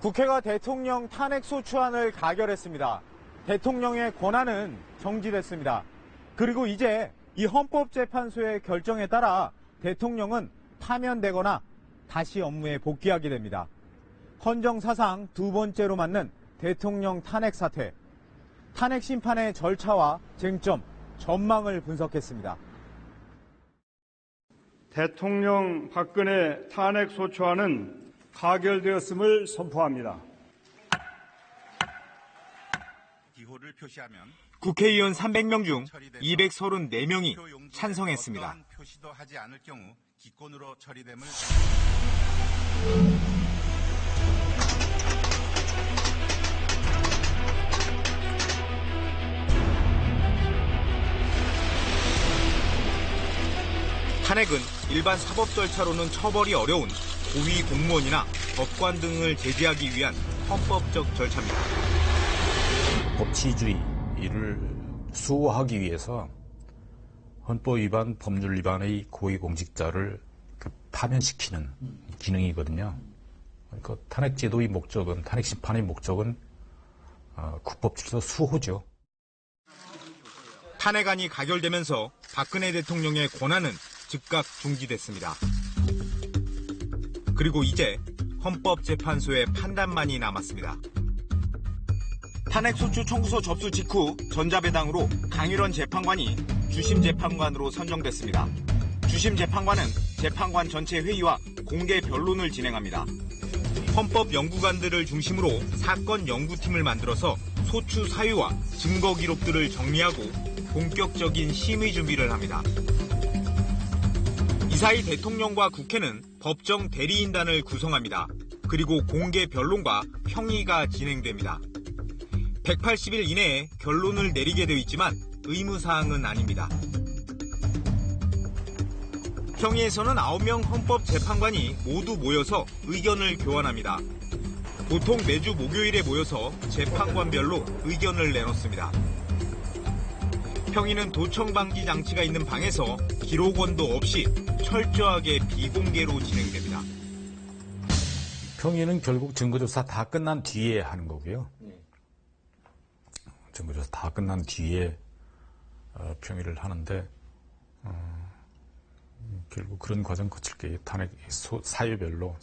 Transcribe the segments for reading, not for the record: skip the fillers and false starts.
국회가 대통령 탄핵소추안을 가결했습니다. 대통령의 권한은 정지됐습니다. 그리고 이제 이 헌법재판소의 결정에 따라 대통령은 파면되거나 다시 업무에 복귀하게 됩니다. 헌정사상 두 번째로 맞는 대통령 탄핵 사태. 탄핵 심판의 절차와 쟁점, 전망을 분석했습니다. 대통령 박근혜 탄핵소추안은 가결되었음을 선포합니다. 기호를 표시하면 국회의원 300명 중 234명이 찬성했습니다. 표시도 하지 않을 경우 기권으로 처리됨을 탄핵은 일반 사법 절차로는 처벌이 어려운 고위 공무원이나 법관 등을 제재하기 위한 헌법적 절차입니다. 법치주의를 수호하기 위해서 헌법 위반, 법률 위반의 고위공직자를 파면시키는 기능이거든요. 그러니까 탄핵제도의 목적은, 탄핵심판의 목적은 국법질서 수호죠. 탄핵안이 가결되면서 박근혜 대통령의 권한은 즉각 중지됐습니다. 그리고 이제 헌법재판소의 판단만이 남았습니다. 탄핵소추 청구서 접수 직후 전자배당으로 강일원 재판관이 주심재판관으로 선정됐습니다. 주심재판관은 재판관 전체 회의와 공개 변론을 진행합니다. 헌법연구관들을 중심으로 사건 연구팀을 만들어서 소추 사유와 증거 기록들을 정리하고 본격적인 심의 준비를 합니다. 이 사이 대통령과 국회는 법정 대리인단을 구성합니다. 그리고 공개 변론과 평의가 진행됩니다. 180일 이내에 결론을 내리게 되어 있지만 의무사항은 아닙니다. 평의에서는 9명 헌법재판관이 모두 모여서 의견을 교환합니다. 보통 매주 목요일에 모여서 재판관별로 의견을 내놓습니다. 평의는 도청 방지 장치가 있는 방에서 기록원도 없이 철저하게 비공개로 진행됩니다. 평의는 결국 증거조사 다 끝난 뒤에 하는 거고요. 증거조사 다 끝난 뒤에 평의를 하는데 결국 그런 과정 거칠 게 탄핵 사유별로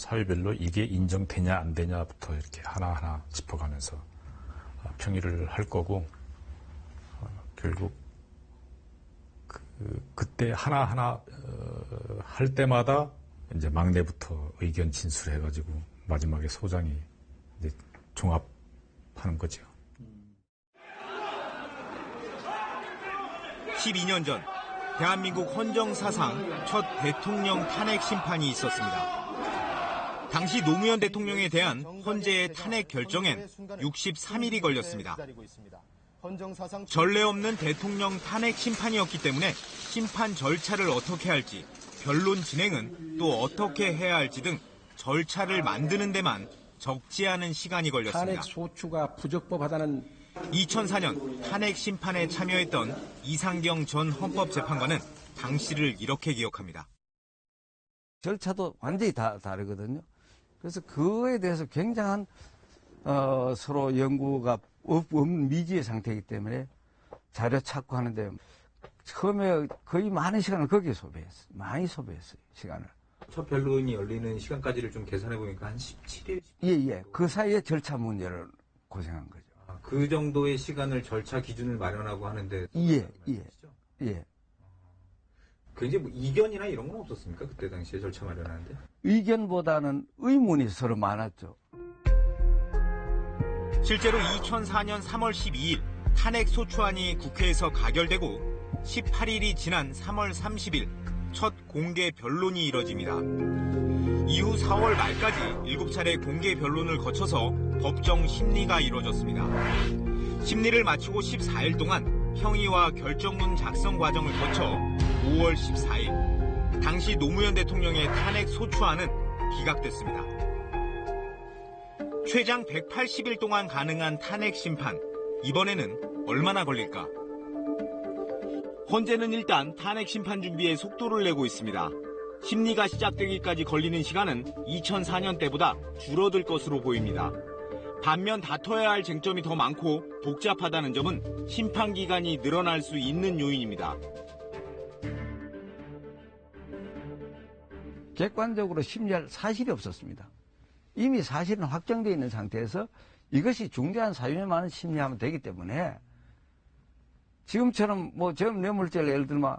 이게 인정되냐 안 되냐부터 이렇게 하나하나 짚어가면서 평의를 할 거고 결국 그때 하나하나 할 때마다 이제 막내부터 의견 진술해가지고 마지막에 소장이 이제 종합하는 거죠. 12년 전 대한민국 헌정사상 첫 대통령 탄핵 심판이 있었습니다. 당시 노무현 대통령에 대한 헌재의 탄핵 결정엔 63일이 걸렸습니다. 전례 없는 대통령 탄핵 심판이었기 때문에 심판 절차를 어떻게 할지, 변론 진행은 또 어떻게 해야 할지 등 절차를 만드는 데만 적지 않은 시간이 걸렸습니다. 탄핵 소추가 부적법하다는 2004년 탄핵 심판에 참여했던 이상경 전 헌법재판관은 당시를 이렇게 기억합니다. 절차도 완전히 다르거든요. 그래서 그거에 대해서 굉장한 서로 연구가 없는 미지의 상태이기 때문에 자료 찾고 하는데 처음에 거의 많은 시간을 거기에 소비했어요. 많이 소비했어요, 시간을. 첫 변론이 열리는 시간까지를 좀 계산해보니까 한 17일? 예. 그 사이에 절차 문제를 고생한 거죠. 그 정도의 시간을 절차 기준을 마련하고 하는데. 예. 굉장히 뭐 이견이나 이런 건 없었습니까? 그때 당시에 절차 마련하는데? 의견보다는 의문이 서로 많았죠. 실제로 2004년 3월 12일 탄핵 소추안이 국회에서 가결되고 18일이 지난 3월 30일 첫 공개 변론이 이뤄집니다. 이후 4월 말까지 7차례 공개 변론을 거쳐서 법정 심리가 이루어졌습니다. 심리를 마치고 14일 동안 평의와 결정문 작성 과정을 거쳐 5월 14일 당시 노무현 대통령의 탄핵 소추안은 기각됐습니다. 최장 180일 동안 가능한 탄핵 심판, 이번에는 얼마나 걸릴까? 헌재는 일단 탄핵 심판 준비에 속도를 내고 있습니다. 심리가 시작되기까지 걸리는 시간은 2004년 때보다 줄어들 것으로 보입니다. 반면 다퉈야 할 쟁점이 더 많고 복잡하다는 점은 심판기간이 늘어날 수 있는 요인입니다. 객관적으로 심리할 사실이 없었습니다. 이미 사실은 확정되어 있는 상태에서 이것이 중대한 사유에만 심리하면 되기 때문에 지금처럼 전 뇌물죄를 예를 들면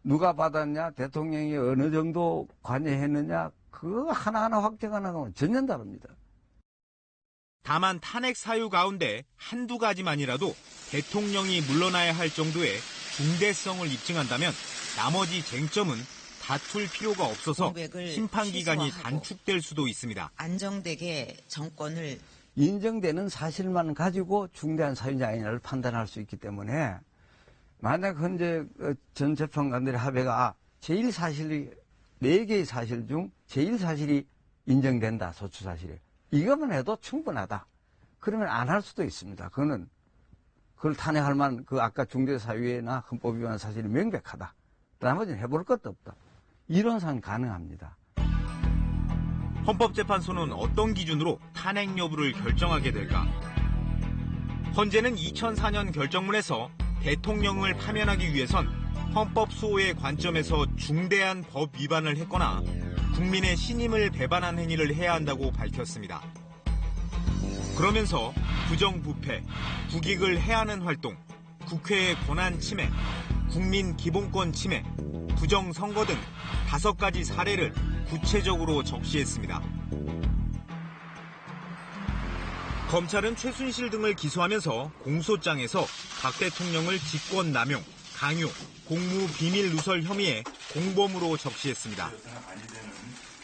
누가 받았냐, 대통령이 어느 정도 관여했느냐, 그거 하나하나 확정하는 건 전혀 다릅니다. 다만 탄핵 사유 가운데 한두 가지만이라도 대통령이 물러나야 할 정도의 중대성을 입증한다면 나머지 쟁점은 다툴 필요가 없어서 심판기간이 단축될 수도 있습니다. 안정되게 정권을 인정되는 사실만 가지고 중대한 사유냐 아니냐를 판단할 수 있기 때문에 만약 현재 전 재판관들의 합의가 제1사실이 4개의 사실 중 제1사실이 인정된다, 소추사실이. 이것만 해도 충분하다. 그러면 안 할 수도 있습니다. 그걸 탄핵할 만한 아까 중대사유나 헌법 위반 사실이 명백하다. 나머지는 해볼 것도 없다. 이론상 가능합니다. 헌법재판소는 어떤 기준으로 탄핵 여부를 결정하게 될까? 헌재는 2004년 결정문에서 대통령을 파면하기 위해선 헌법 수호의 관점에서 중대한 법 위반을 했거나 국민의 신임을 배반한 행위를 해야 한다고 밝혔습니다. 그러면서 부정부패, 국익을 해하는 활동, 국회의 권한 침해, 국민 기본권 침해, 부정선거 등 5가지 사례를 구체적으로 적시했습니다. 검찰은 최순실 등을 기소하면서 공소장에서 박 대통령을 직권남용, 강요, 공무 비밀 누설 혐의의 공범으로 적시했습니다.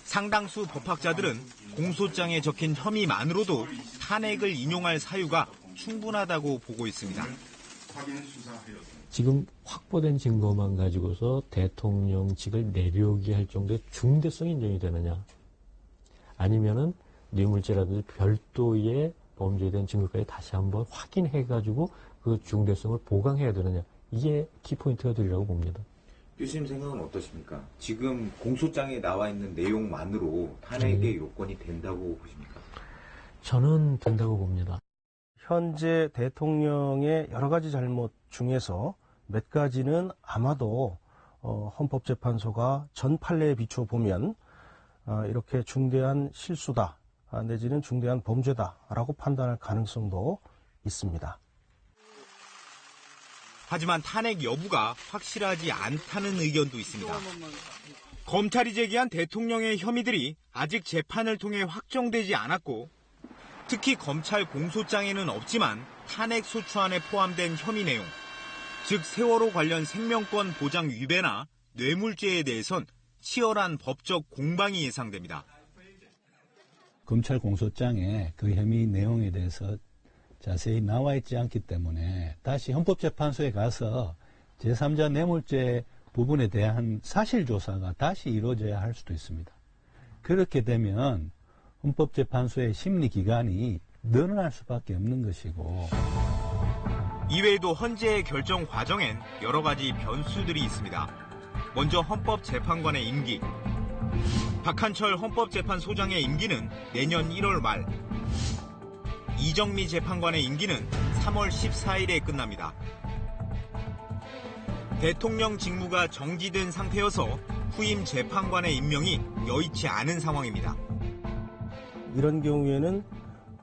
상당수 법학자들은 공소장에 적힌 혐의만으로도 탄핵을 인용할 사유가 충분하다고 보고 있습니다. 지금 확보된 증거만 가지고서 대통령직을 내려오게 할 정도의 중대성이 인정이 되느냐, 아니면은 뇌물죄라든지 별도의 범죄에 대한 증거까지 다시 한번 확인해가지고 그 중대성을 보강해야 되느냐, 이게 키포인트가 되리라고 봅니다. 교수님 생각은 어떠십니까? 지금 공소장에 나와 있는 내용만으로 탄핵의 요건이 된다고 보십니까? 저는 된다고 봅니다. 현재 대통령의 여러 가지 잘못 중에서 몇 가지는 아마도 헌법재판소가 전 판례에 비추어 보면 이렇게 중대한 실수다, 내지는 중대한 범죄다라고 판단할 가능성도 있습니다. 하지만 탄핵 여부가 확실하지 않다는 의견도 있습니다. 검찰이 제기한 대통령의 혐의들이 아직 재판을 통해 확정되지 않았고, 특히 검찰 공소장에는 없지만 탄핵 소추안에 포함된 혐의 내용, 즉 세월호 관련 생명권 보장 위배나 뇌물죄에 대해선 치열한 법적 공방이 예상됩니다. 검찰 공소장에 그 혐의 내용에 대해서 자세히 나와 있지 않기 때문에 다시 헌법재판소에 가서 제3자 뇌물죄 부분에 대한 사실조사가 다시 이루어져야 할 수도 있습니다. 그렇게 되면 헌법재판소의 심리기간이 늘어날 수밖에 없는 것이고, 이외에도 헌재의 결정 과정엔 여러 가지 변수들이 있습니다. 먼저 헌법재판관의 임기. 박한철 헌법재판소장의 임기는 내년 1월 말, 이정미 재판관의 임기는 3월 14일에 끝납니다. 대통령 직무가 정지된 상태여서 후임 재판관의 임명이 여의치 않은 상황입니다. 이런 경우에는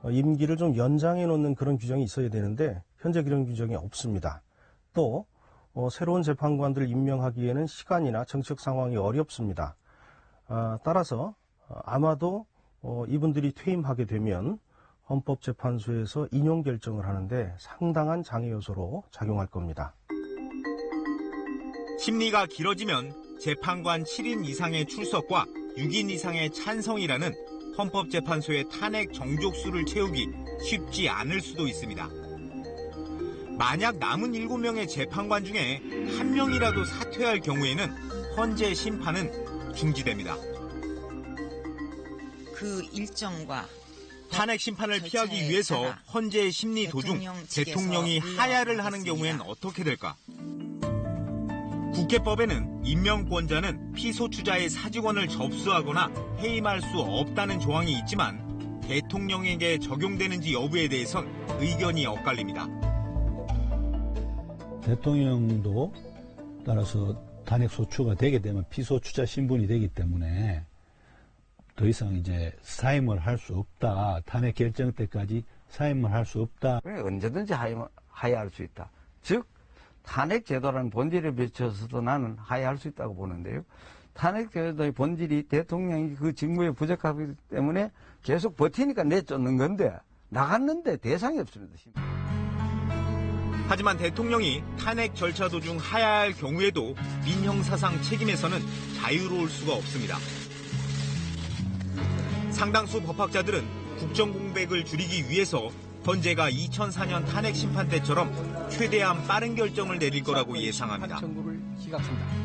임기를 좀 연장해 놓는 그런 규정이 있어야 되는데 현재 그런 규정이 없습니다. 또 새로운 재판관들을 임명하기에는 시간이나 정책 상황이 어렵습니다. 따라서 아마도 이분들이 퇴임하게 되면 헌법재판소에서 인용 결정을 하는데 상당한 장애 요소로 작용할 겁니다. 심리가 길어지면 재판관 7인 이상의 출석과 6인 이상의 찬성이라는 헌법재판소의 탄핵 정족수를 채우기 쉽지 않을 수도 있습니다. 만약 남은 7명의 재판관 중에 1명이라도 사퇴할 경우에는 헌재 심판은 중지됩니다. 그 일정과 탄핵 심판을 피하기 위해서 헌재의 심리 도중 대통령이 하야를 하는 경우엔 어떻게 될까? 국회법에는 임명권자는 피소추자의 사직원을 접수하거나 해임할 수 없다는 조항이 있지만 대통령에게 적용되는지 여부에 대해선 의견이 엇갈립니다. 대통령도 따라서 탄핵 소추가 되게 되면 피소추자 신분이 되기 때문에 더 이상 이제 사임을 할 수 없다. 탄핵 결정 때까지 사임을 할 수 없다. 언제든지 하야할 수 있다. 즉 탄핵 제도라는 본질에 비춰서도 나는 하야할 수 있다고 보는데요. 탄핵 제도의 본질이 대통령이 그 직무에 부적하기 때문에 계속 버티니까 내쫓는 건데 나갔는데 대상이 없습니다. 하지만 대통령이 탄핵 절차 도중 하야할 경우에도 민형사상 책임에서는 자유로울 수가 없습니다. 상당수 법학자들은 국정공백을 줄이기 위해서 헌재가 2004년 탄핵 심판 때처럼 최대한 빠른 결정을 내릴 거라고 예상합니다. 청구를 기각한다.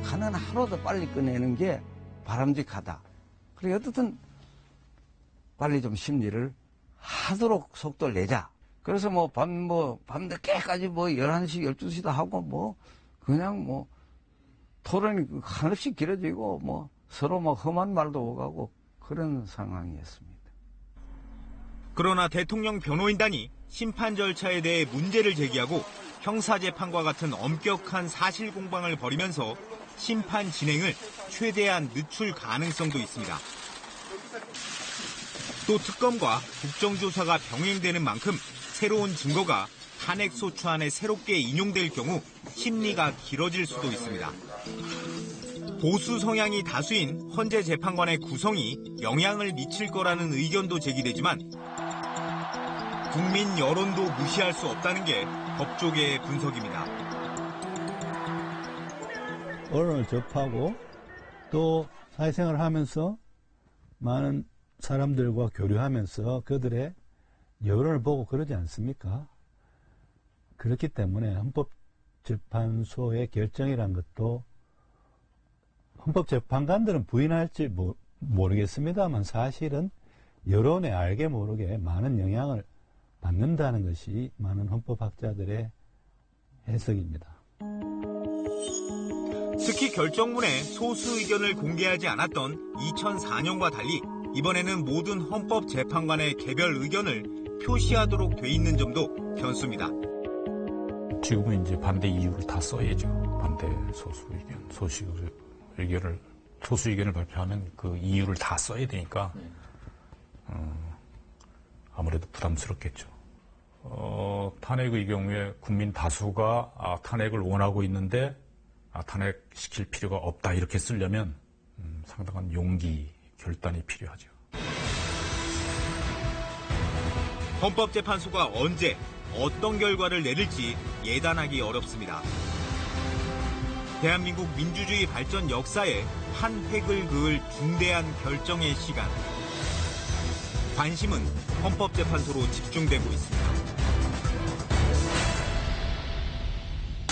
가능한 하루도 빨리 끝내는 게 바람직하다. 그리고 어떻든 빨리 좀 심리를 하도록 속도를 내자. 그래서 밤늦게까지 11시, 12시도 하고 그냥 토론이 한없이 길어지고 서로 험한 말도 오가고 그런 상황이었습니다. 그러나 대통령 변호인단이 심판 절차에 대해 문제를 제기하고 형사재판과 같은 엄격한 사실 공방을 벌이면서 심판 진행을 최대한 늦출 가능성도 있습니다. 또 특검과 국정조사가 병행되는 만큼 새로운 증거가 탄핵 소추안에 새롭게 인용될 경우 심리가 길어질 수도 있습니다. 보수 성향이 다수인 헌재 재판관의 구성이 영향을 미칠 거라는 의견도 제기되지만 국민 여론도 무시할 수 없다는 게 법조계의 분석입니다. 언론을 접하고 또 사회생활을 하면서 많은 사람들과 교류하면서 그들의 여론을 보고 그러지 않습니까? 그렇기 때문에 헌법재판소의 결정이란 것도 헌법재판관들은 부인할지 모르겠습니다만 사실은 여론에 알게 모르게 많은 영향을 받는다는 것이 많은 헌법학자들의 해석입니다. 특히 결정문에 소수 의견을 공개하지 않았던 2004년과 달리 이번에는 모든 헌법재판관의 개별 의견을 표시하도록 돼 있는 점도 변수입니다. 지금은 이제 반대 이유를 다 써야죠. 반대 소수 의견을 발표하면 그 이유를 다 써야 되니까 아무래도 부담스럽겠죠. 탄핵의 경우에 국민 다수가 탄핵을 원하고 있는데 탄핵시킬 필요가 없다 이렇게 쓰려면 상당한 용기, 결단이 필요하죠. 헌법재판소가 언제 어떤 결과를 내릴지 예단하기 어렵습니다. 대한민국 민주주의 발전 역사에 한 획을 그을 중대한 결정의 시간. 관심은 헌법재판소로 집중되고 있습니다.